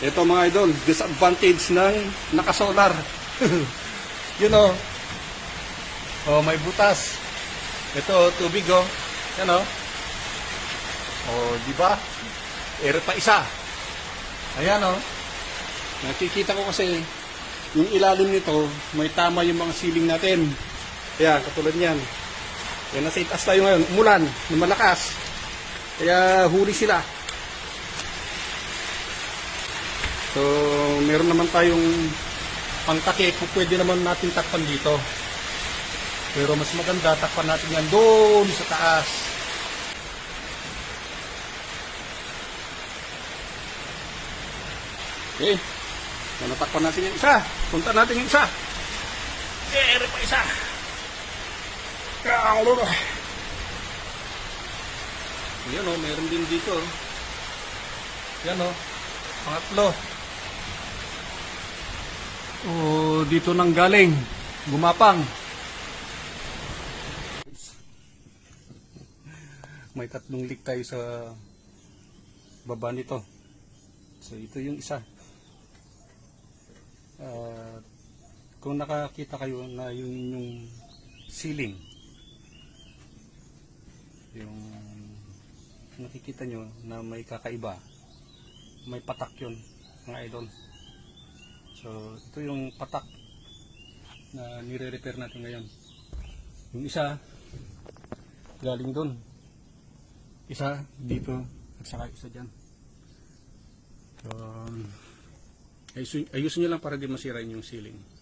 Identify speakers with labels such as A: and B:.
A: Ito mga idol, disadvantage ng naka-solar. Yun o. Oh, may butas. Ito, tubig o. Yan o. Oh, di ba? Ere pa isa. Ayan o. Nakikita ko kasi yung ilalim nito, may tama yung mga ceiling natin. Kaya, katulad niyan. Kaya nasa itaas tayo ngayon. Umulan, na malakas. Kaya huli sila. So, meron naman tayong pangtakip. Pwede naman natin takpan dito. Pero mas maganda, takpan natin yan doon sa taas. Okay. So, natakpan natin yung isa. Punta natin yung isa. Ere pa isa. Yan o, meron din dito. Yan o, pangatlo. O, dito nang galing. Gumapang. May 3 leak tayo sa baba nito. So, ito yung isa. Kung nakakita kayo na yung ceiling, yung nakikita nyo na may kakaiba, may patak yun mga idol. So ito yung patak na nire-repair natin ngayon. Yung isa galing doon, isa dito at saka isa dyan. So ayusin nyo lang para di masira yung ceiling.